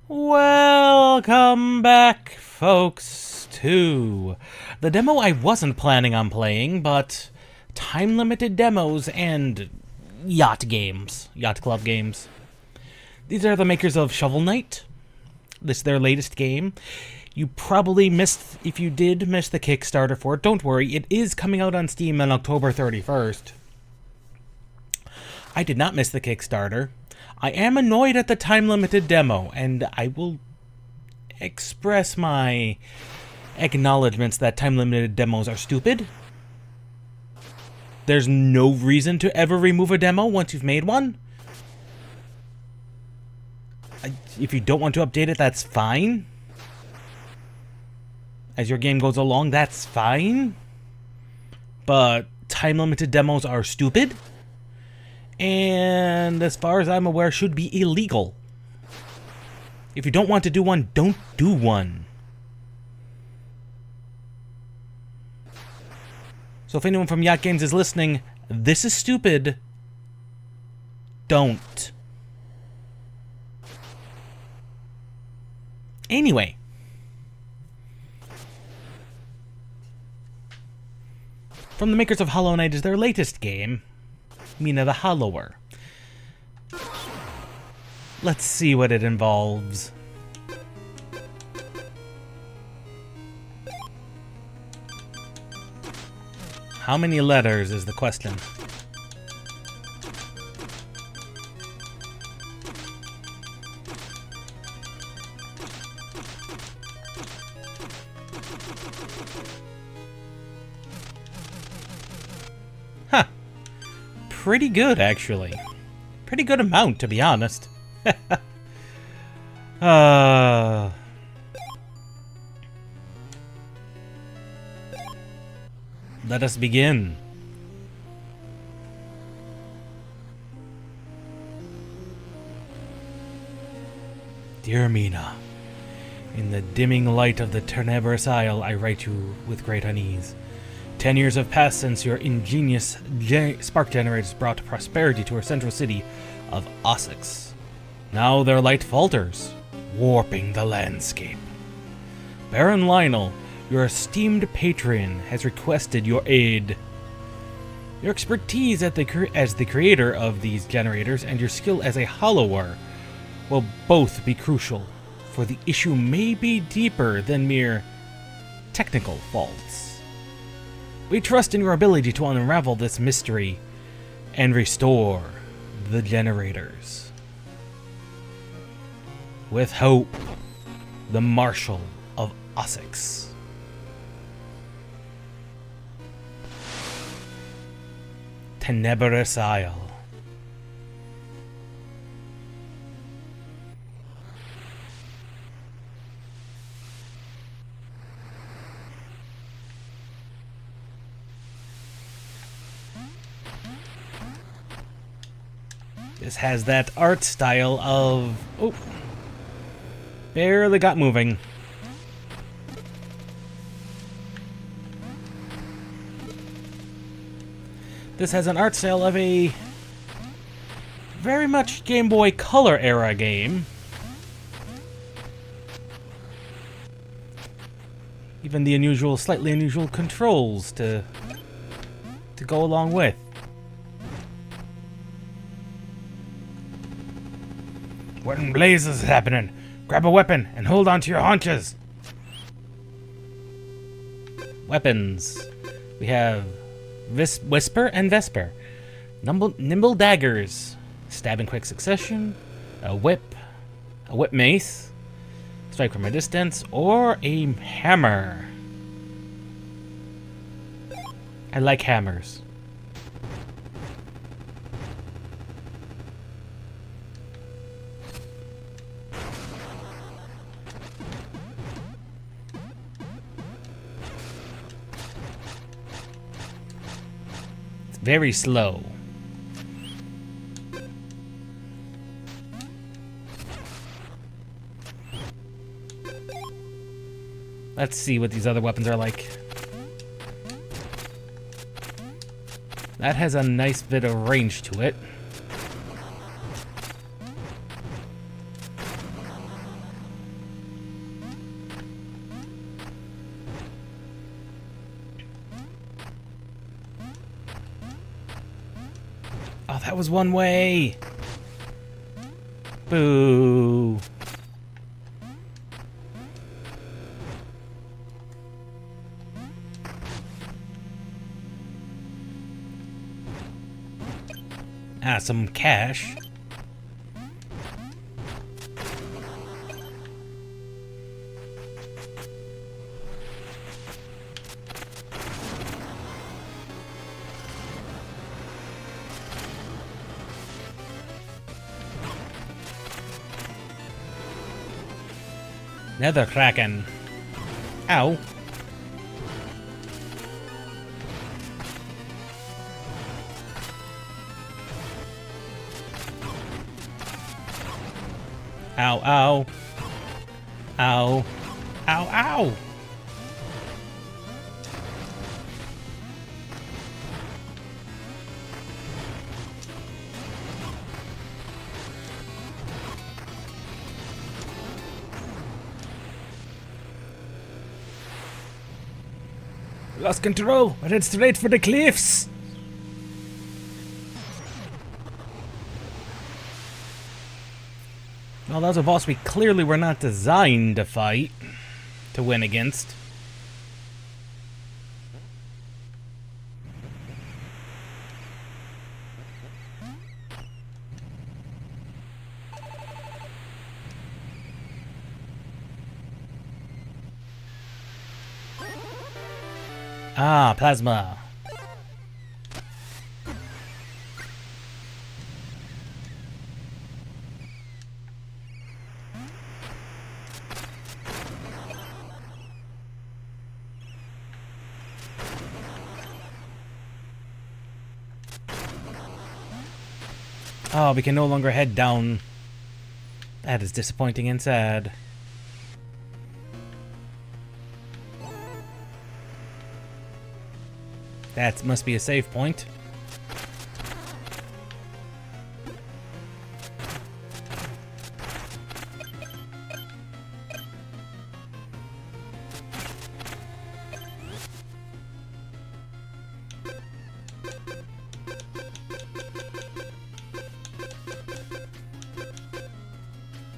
Welcome back, folks, to the demo I wasn't planning on playing, but time-limited demos and yacht club games. These are the makers of Shovel Knight. This is their latest game. You probably missed, if you did miss the Kickstarter for it, don't worry, it is coming out on Steam on October 31st. I did not miss the Kickstarter. I am annoyed at the time-limited demo, and I will express my acknowledgements that time-limited demos are stupid. There's no reason to ever remove a demo once you've made one. If you don't want to update it, that's fine. As your game goes along, that's fine. But time-limited demos are stupid. And as far as I'm aware, should be illegal. If you don't want to do one, don't do one. So if anyone from Yacht Games is listening, this is stupid. Don't. Anyway. From the makers of Hollow Knight is their latest game, Mina the Hollower. Let's see what it involves. How many letters is the question? Pretty good, actually. Pretty good amount, to be honest. Let us begin. Dear Mina, in the dimming light of the Ternebrous Isle, I write you with great unease. 10 years have passed since your ingenious spark generators brought prosperity to our central city of Ossex. Now their light falters, warping the landscape. Baron Lionel, your esteemed patron, has requested your aid. Your expertise as the creator of these generators and your skill as a hollower will both be crucial, for the issue may be deeper than mere technical faults. We trust in your ability to unravel this mystery and restore the generators. With hope, the Marshal of Ossex. Ternebrous Isle. This has that art style of... Oh. Barely got moving. This has an art style of a very much Game Boy Color era game. Even the unusual, slightly unusual controls to go along with. What in blazes is happening? Grab a weapon and hold on to your haunches. Weapons. We have Whisper and Vesper. Nimble daggers. Stab in quick succession. A whip mace. Strike from a distance. Or a hammer. I like hammers. Very slow. Let's see what these other weapons are like. That has a nice bit of range to it. Oh, that was one way. Boo. Ah, some cash. Nether Kraken. Ow. Ow, ow. Ow. Ow, ow. Lost control. I head straight for the cliffs. Well, that was a boss we clearly were not designed to fight, to win against. Ah, plasma. Oh, we can no longer head down. That is disappointing and sad. That must be a save point.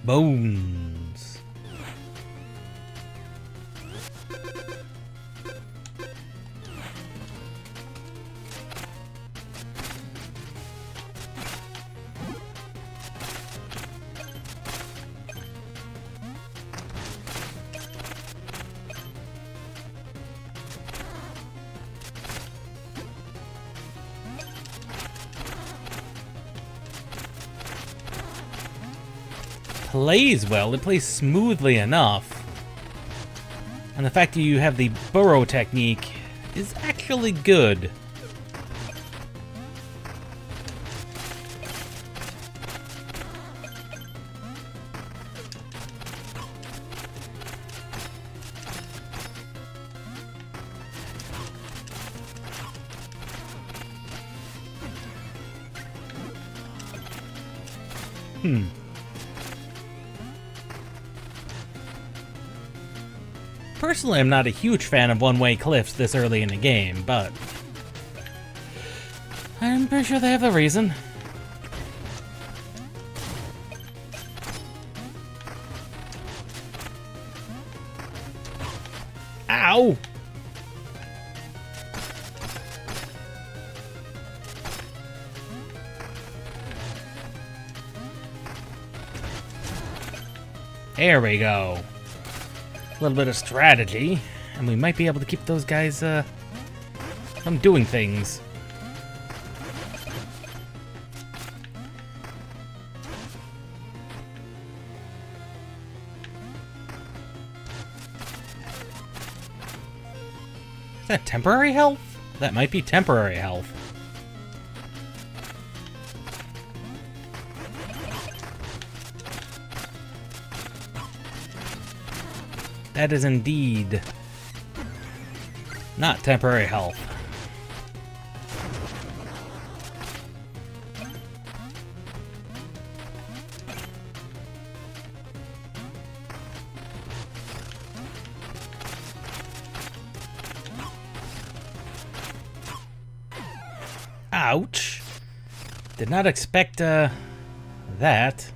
Bones. Plays well, it plays smoothly enough. And the fact that you have the burrow technique is actually good. Personally, I'm not a huge fan of one-way cliffs this early in the game, but I'm pretty sure they have a reason. Ow! There we go. A little bit of strategy, and we might be able to keep those guys from doing things. Is that temporary health? That might be temporary health. That is indeed not temporary health. Ouch. Did not expect, that.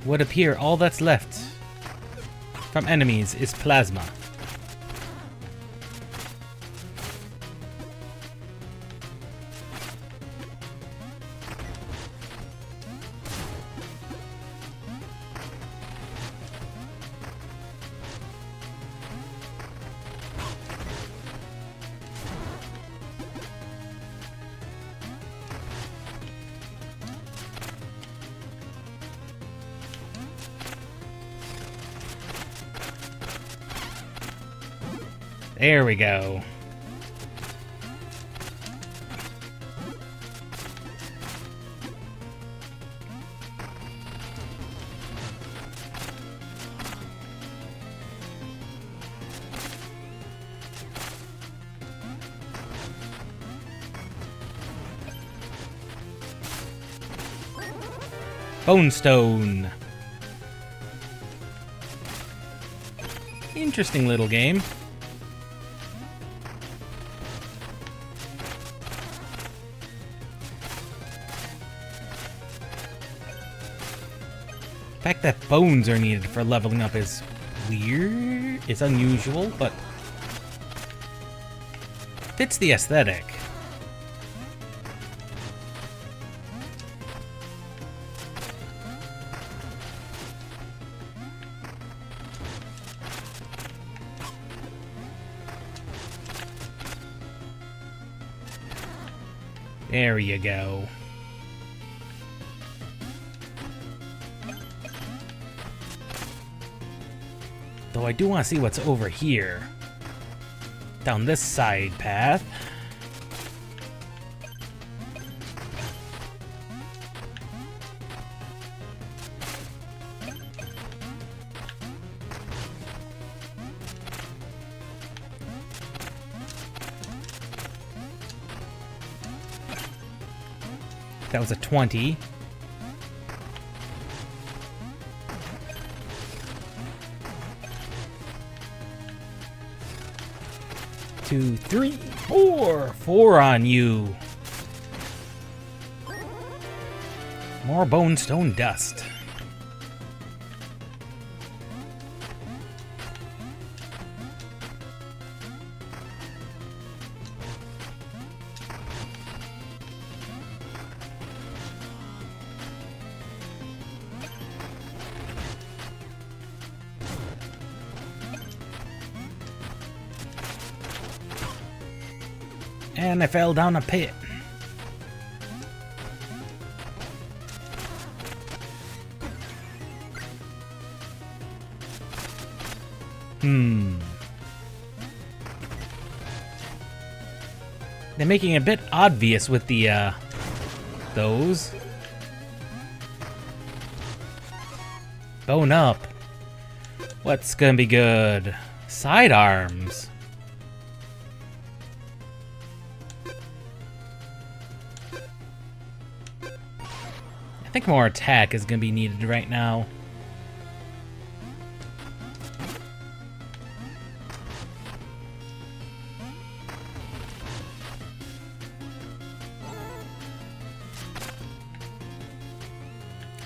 Would appear all that's left from enemies is plasma. There we go. Bone Stone. Interesting little game. The fact that bones are needed for leveling up is weird. It's unusual, but fits the aesthetic. There you go. Though I do want to see what's over here. Down this side path. That was a 20. 2, 3, 4. 4 on you. More bone stone dust. And I fell down a pit. They're making it a bit obvious with the, those. Bone up. What's gonna be good? Sidearms. I think more attack is gonna be needed right now.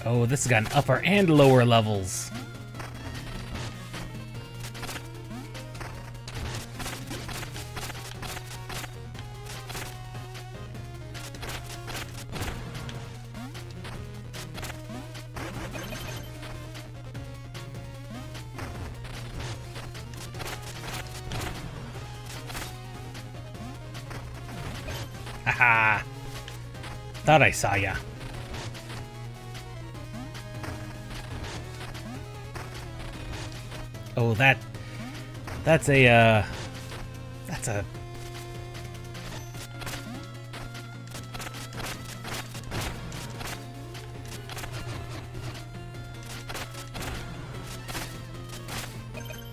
Oh, this has got an upper and lower levels. Haha. Thought I saw ya. That's a, that's a...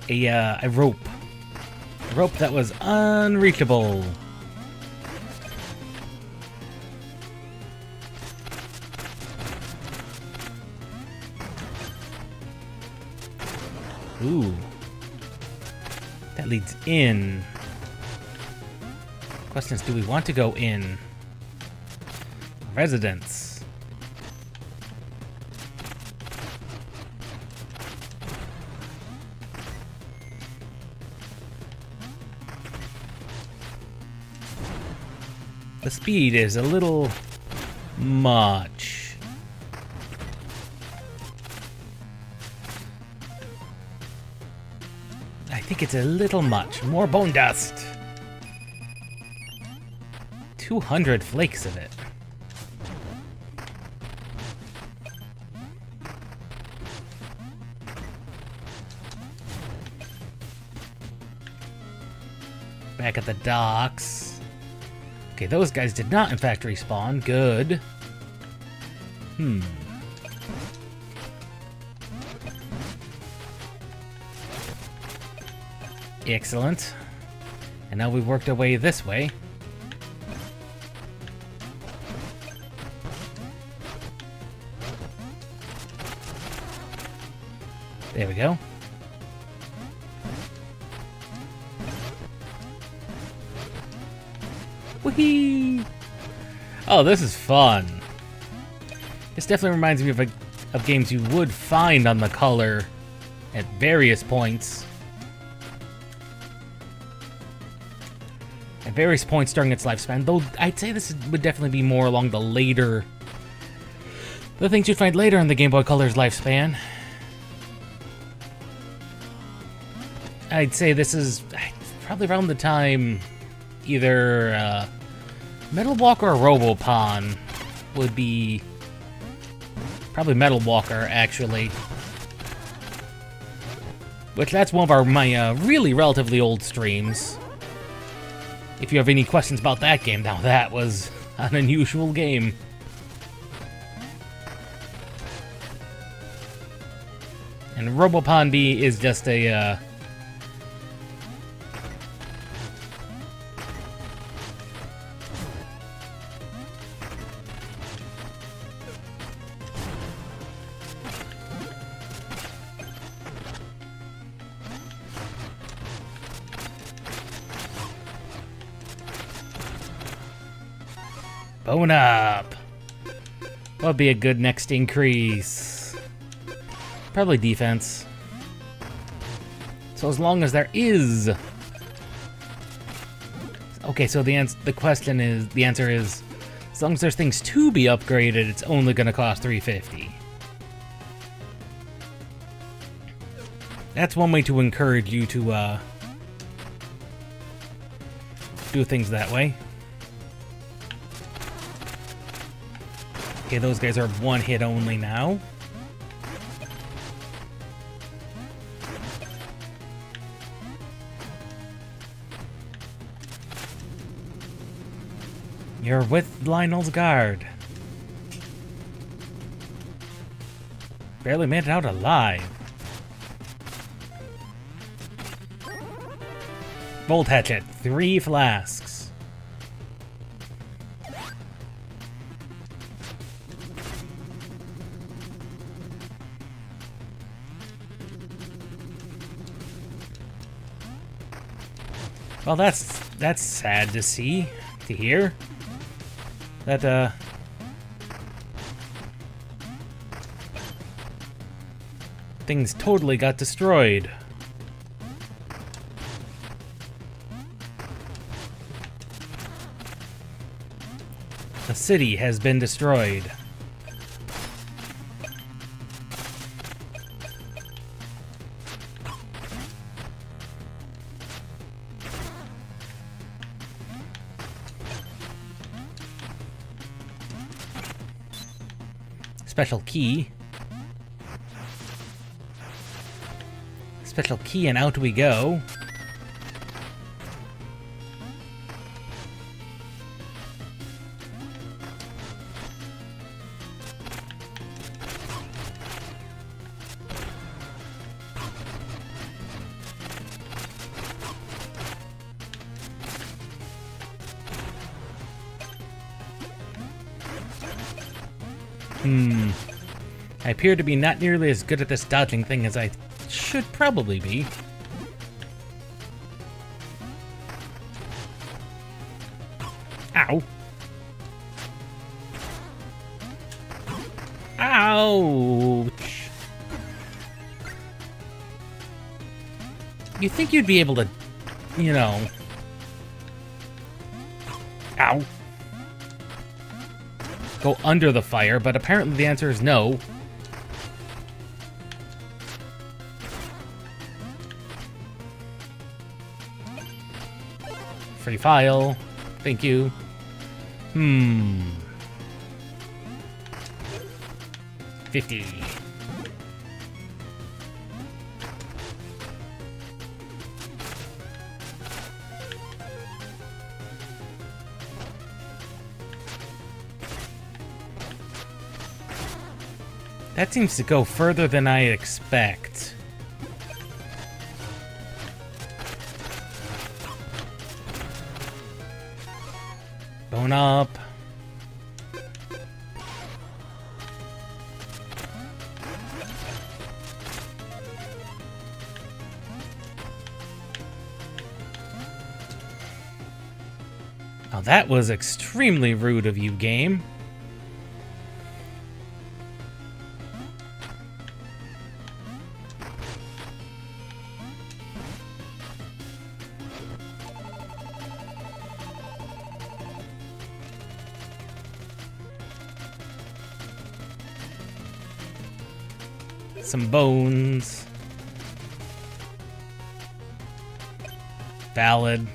a rope. A rope that was unreachable. Ooh. That leads in. Question is, do we want to go in? Residence. The speed is a little much. I think it's a little much. More bone dust. 200 flakes of it. Back at the docks. Okay, those guys did not, in fact, respawn. Good. Excellent. And now we've worked our way this way. There we go. Whee! Oh, this is fun. This definitely reminds me of games you would find on the color at various points. At various points during its lifespan, though I'd say this would definitely be more along the later... the things you'd find later in the Game Boy Color's lifespan. I'd say this is probably around the time either Metal Walker or Robopon would be... probably Metal Walker, actually. Which that's one of my really relatively old streams. If you have any questions about that game, now that was an unusual game. And Robopon B is just a bone up. What would be a good next increase? Probably defense. So as long as there is... Okay, so the answer is, as long as there's things to be upgraded, it's only going to cost $350. That's one way to encourage you to do things that way. Okay, those guys are one hit only now. You're with Lionel's guard. Barely made it out alive. Bolt hatchet, 3 flasks. Well, that's sad to see, to hear. That, things totally got destroyed. The city has been destroyed. Special key. Special key and out we go. I appear to be not nearly as good at this dodging thing as I should probably be. Ow. Ouch. You think you'd be able to, you know... Ow. Go under the fire, but apparently the answer is no. Free file. Thank you. 50. That seems to go further than I expect. Bone up. Now that was extremely rude of you, game. Some bones. Valid.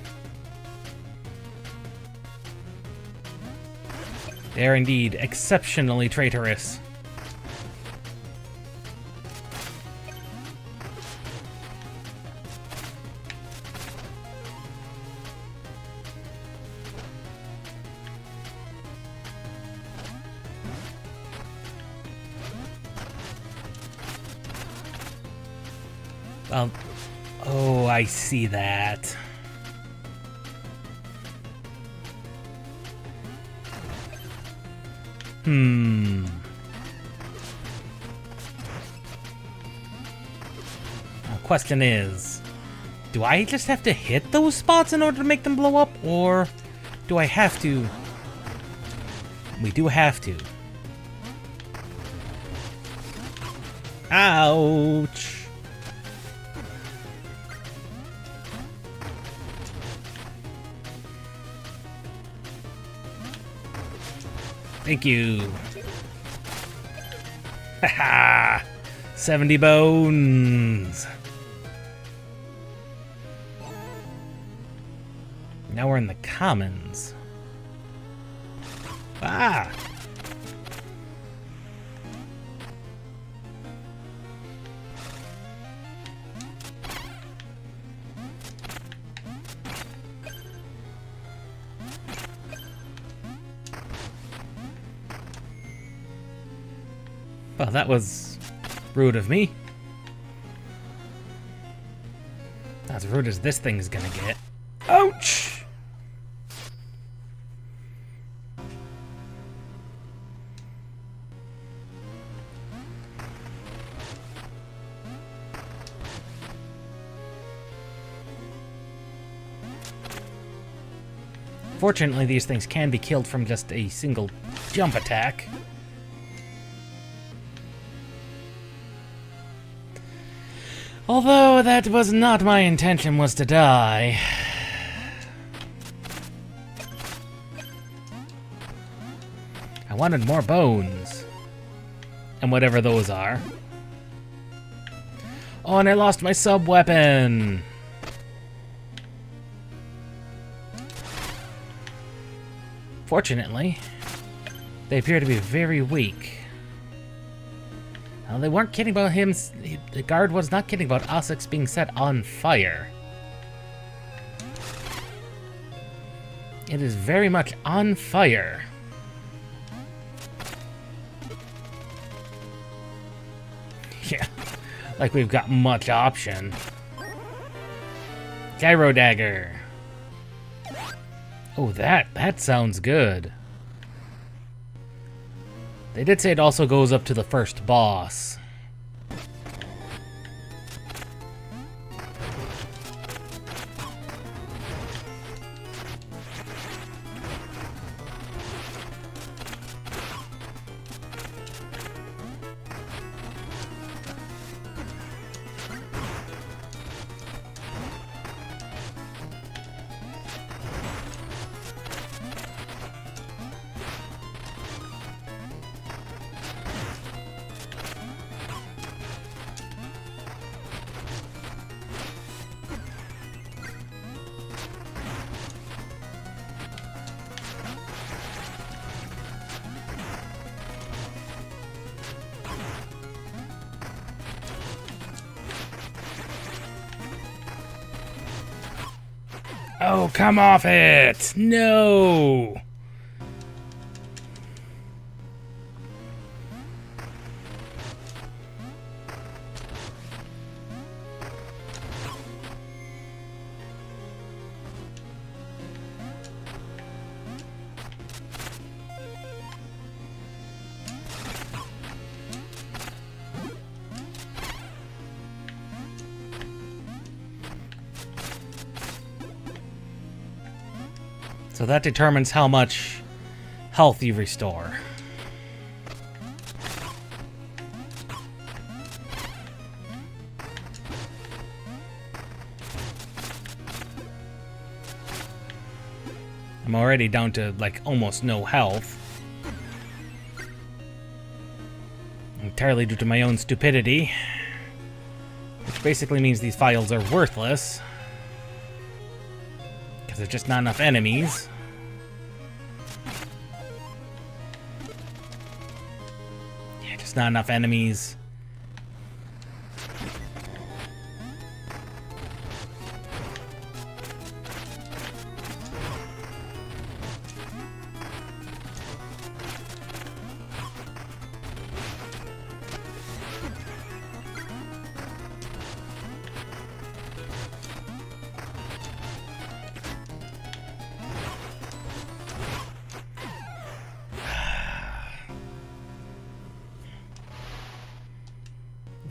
They are indeed exceptionally traitorous. Well, oh, I see that. Now, question is, do I just have to hit those spots in order to make them blow up, or do I have to? We do have to. Ouch. Thank you. Haha! 70 bones. Now we're in the commons. Ah! Well, that was rude of me. As rude as this thing's gonna get. Ouch! Fortunately, these things can be killed from just a single jump attack. Although that was not my intention, was to die. I wanted more bones. And whatever those are. Oh, and I lost my sub-weapon! Fortunately, they appear to be very weak. Now, they weren't kidding about him. The guard was not kidding about Ossex being set on fire. It is very much on fire. Yeah, like we've got much option. Gyro dagger. Oh, that sounds good. They did say it also goes up to the first boss. Oh, come off it! No! So that determines how much health you restore. I'm already down to, like, almost no health. Entirely due to my own stupidity. Which basically means these files are worthless. Because there's just not enough enemies. Yeah, just not enough enemies.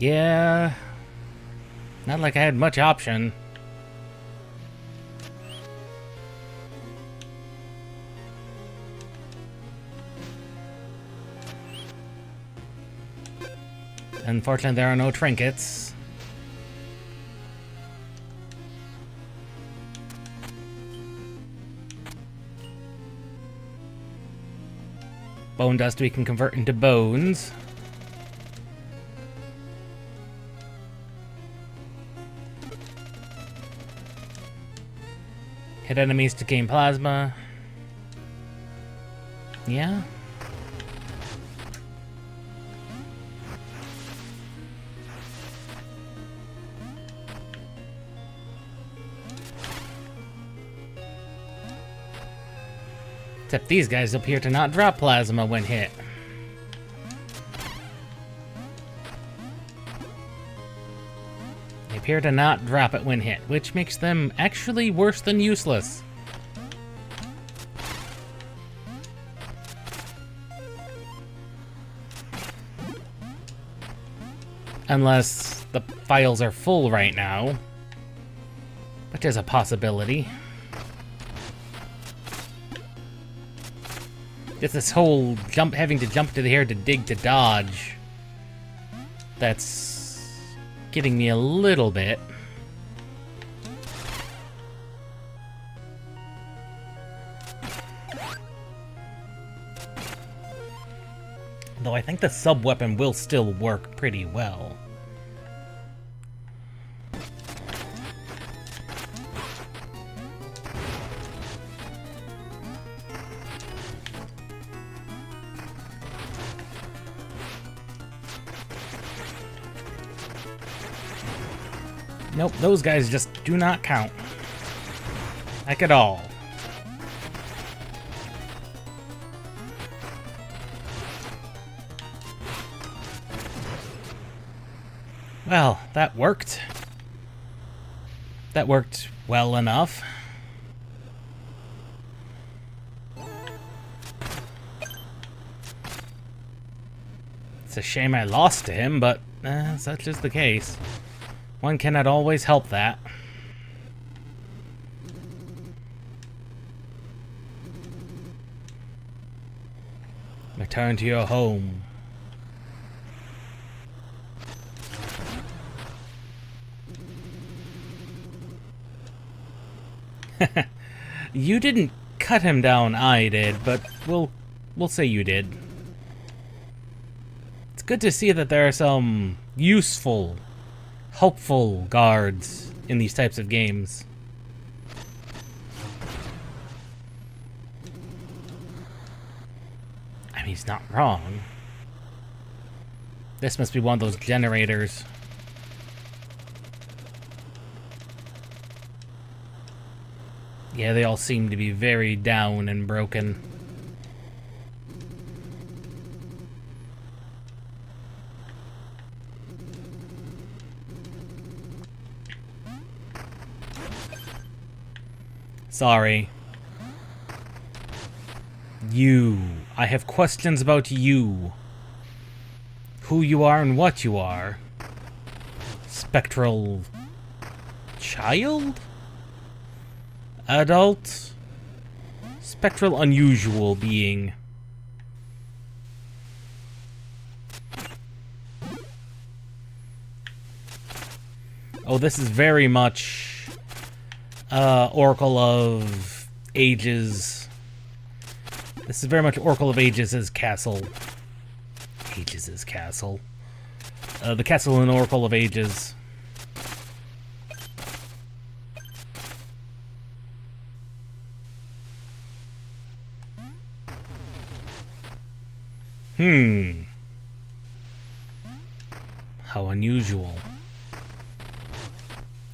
Yeah, not like I had much option. Unfortunately, there are no trinkets. Bone dust we can convert into bones. Hit enemies to gain plasma. Yeah. Except these guys appear to not drop plasma when hit. They appear to not drop it when hit, which makes them actually worse than useless. Unless the files are full right now, which is a possibility. It's this whole having to jump to the air to dig to dodge. That's getting me a little bit. Though I think the sub-weapon will still work pretty well. Nope, those guys just do not count. Like at all. Well, that worked. That worked well enough. It's a shame I lost to him, but such is the case. One cannot always help that. Return to your home. You didn't cut him down, I did, but we'll say you did. It's good to see that there are some useful, helpful guards in these types of games. I mean, he's not wrong. This must be one of those generators. Yeah, they all seem to be very down and broken. Sorry. You. I have questions about you. Who you are and what you are. Spectral... child? Adult? Spectral unusual being. Oh, this is very much Oracle of Ages. This is very much Oracle of Ages' castle. Ages' castle. The castle in Oracle of Ages. How unusual.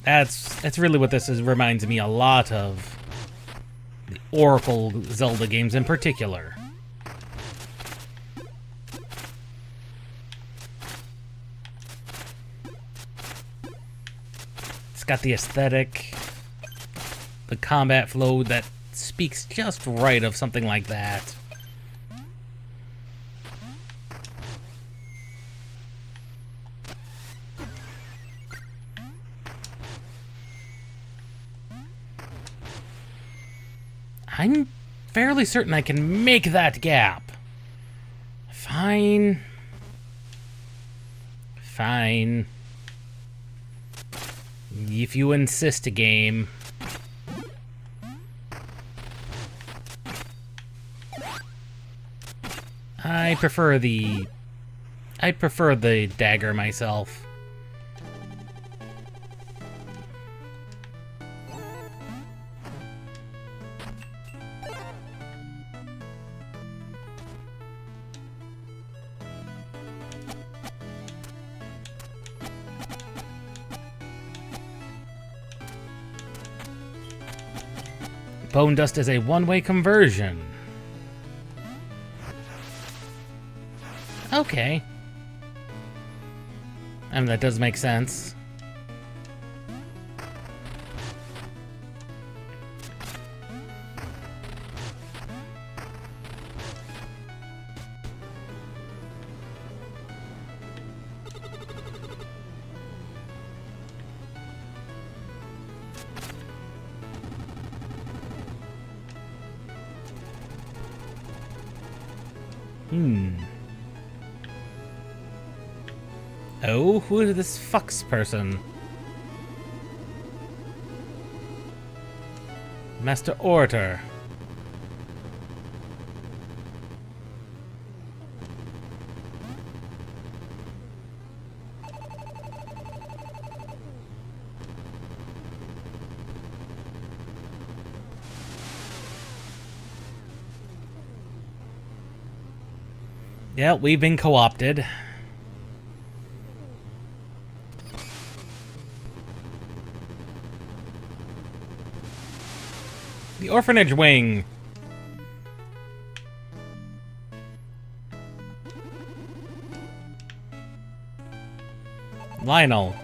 That's really what this is, reminds me a lot of. The Oracle Zelda games in particular. It's got the aesthetic, the combat flow that speaks just right of something like that. I'm fairly certain I can make that gap. Fine. Fine. If you insist, game. I prefer the dagger myself. Bone dust is a one-way conversion. Okay. I mean, that does make sense. Oh, who is this Fox person? Master Orator. Yeah, we've been co-opted. The orphanage wing. Lionel.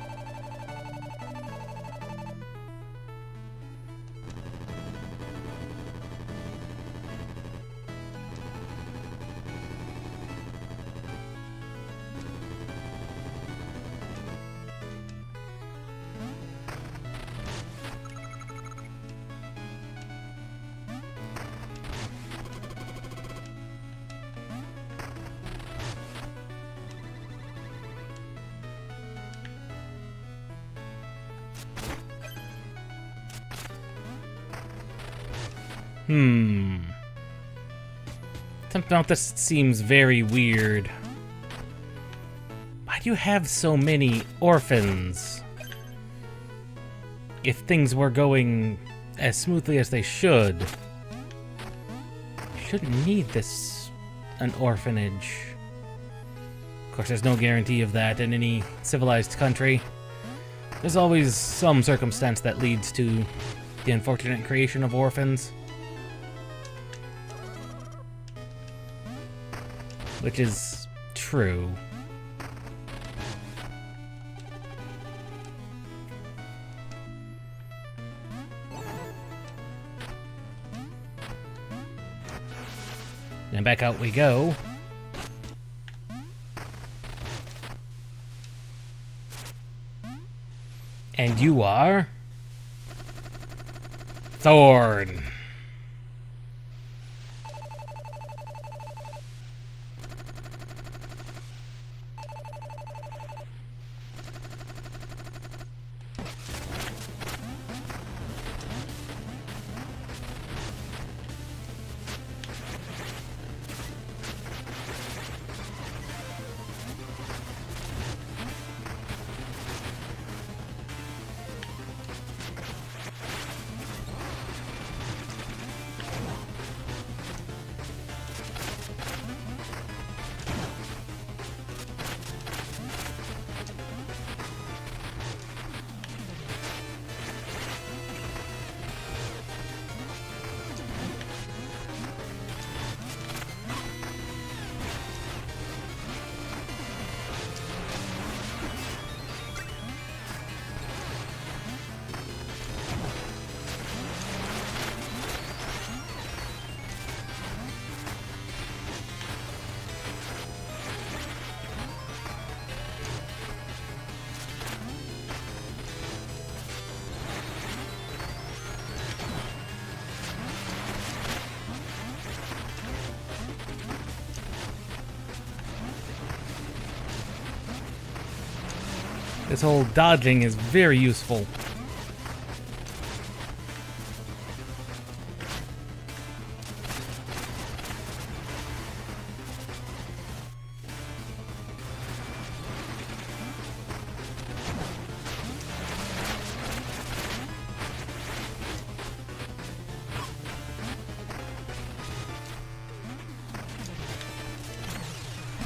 Something about this seems very weird. Why do you have so many orphans? If things were going as smoothly as they should, you shouldn't need an orphanage. Of course, there's no guarantee of that in any civilized country. There's always some circumstance that leads to the unfortunate creation of orphans. Which is true. And back out we go. And you are Thorn. This whole dodging is very useful.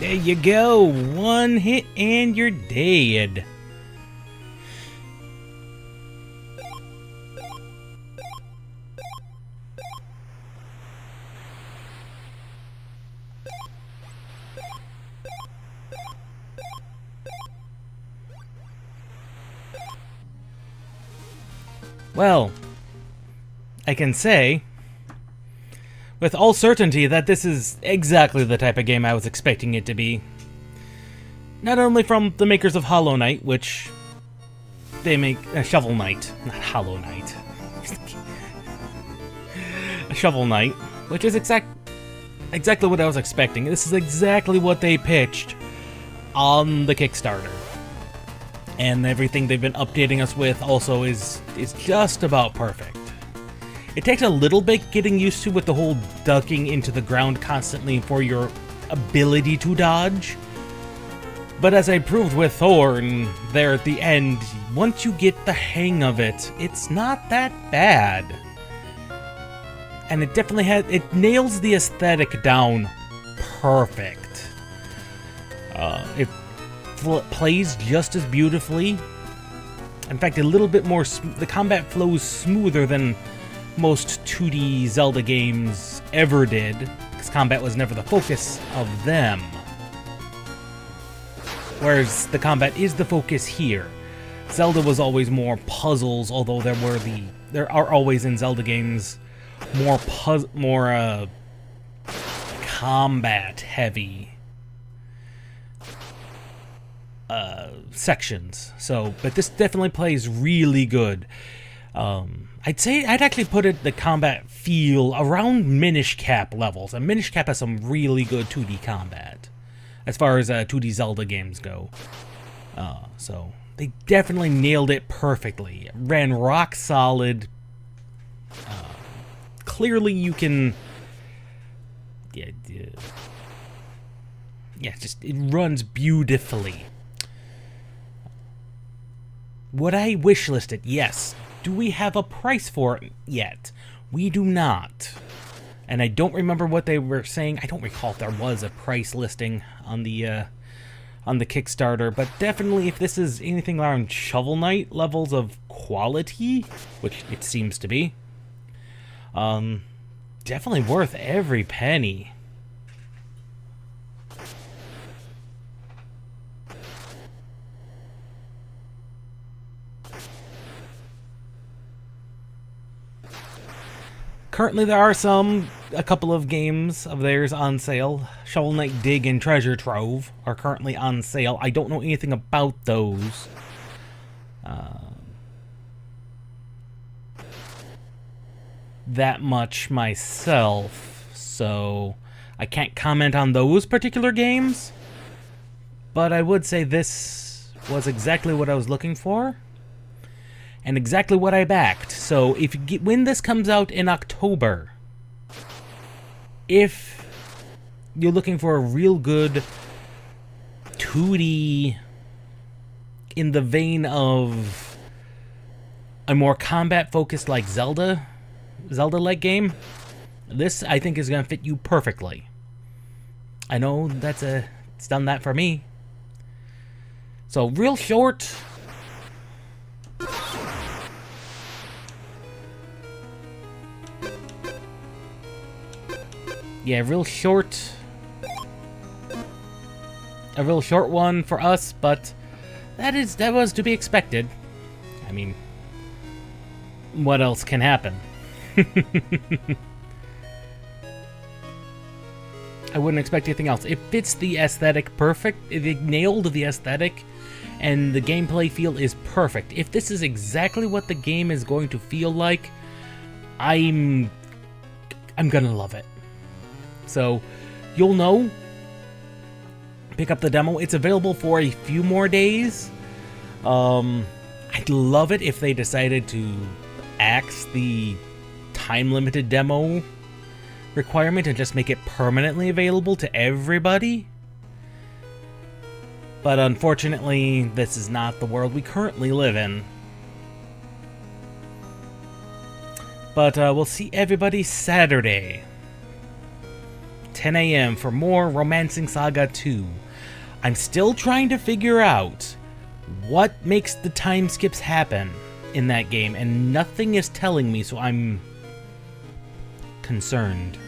There you go. One hit and you're dead. Well, I can say with all certainty that this is exactly the type of game I was expecting it to be. Not only from the makers of Hollow Knight, which they make a Shovel Knight, not Hollow Knight. A Shovel Knight, which is exactly what I was expecting. This is exactly what they pitched on the Kickstarter. And everything they've been updating us with also is just about perfect. It takes a little bit getting used to with the whole ducking into the ground constantly for your ability to dodge. But as I proved with Thorn there at the end, once you get the hang of it, it's not that bad. And it definitely it nails the aesthetic down perfect. It plays just as beautifully. In fact, a little bit more. The combat flows smoother than most 2D Zelda games ever did, because combat was never the focus of them. Whereas the combat is the focus here. Zelda was always more puzzles, although there are always in Zelda games more combat heavy sections. But this definitely plays really good. I'd actually put the combat feel around Minish Cap levels, and Minish Cap has some really good 2D combat as far as 2D Zelda games go. So They definitely nailed it perfectly. It ran rock solid. Clearly you can... Yeah, just it runs beautifully. Would I wishlisted? Yes. Do we have a price for it yet? We do not. And I don't remember what they were saying. I don't recall if there was a price listing on the Kickstarter, but definitely if this is anything around Shovel Knight levels of quality, which it seems to be, definitely worth every penny. Currently, there are a couple of games of theirs on sale. Shovel Knight Dig and Treasure Trove are currently on sale. I don't know anything about those. That much myself, so I can't comment on those particular games. But I would say this was exactly what I was looking for. And exactly what I backed. So when this comes out in October, if you're looking for a real good 2D in the vein of a more combat-focused like Zelda-like game, this I think is going to fit you perfectly. I know it's done that for me. So real short. Yeah, a real short one for us, but that was to be expected. I mean, what else can happen? I wouldn't expect anything else. It fits the aesthetic perfect. It nailed the aesthetic, and the gameplay feel is perfect. If this is exactly what the game is going to feel like, I'm gonna love it. So, you'll know. Pick up the demo. It's available for a few more days. I'd love it if they decided to axe the time-limited demo requirement and just make it permanently available to everybody. But unfortunately, this is not the world we currently live in. But we'll see everybody Saturday. 10 a.m. for more Romancing Saga 2. I'm still trying to figure out what makes the time skips happen in that game, and nothing is telling me, so I'm concerned.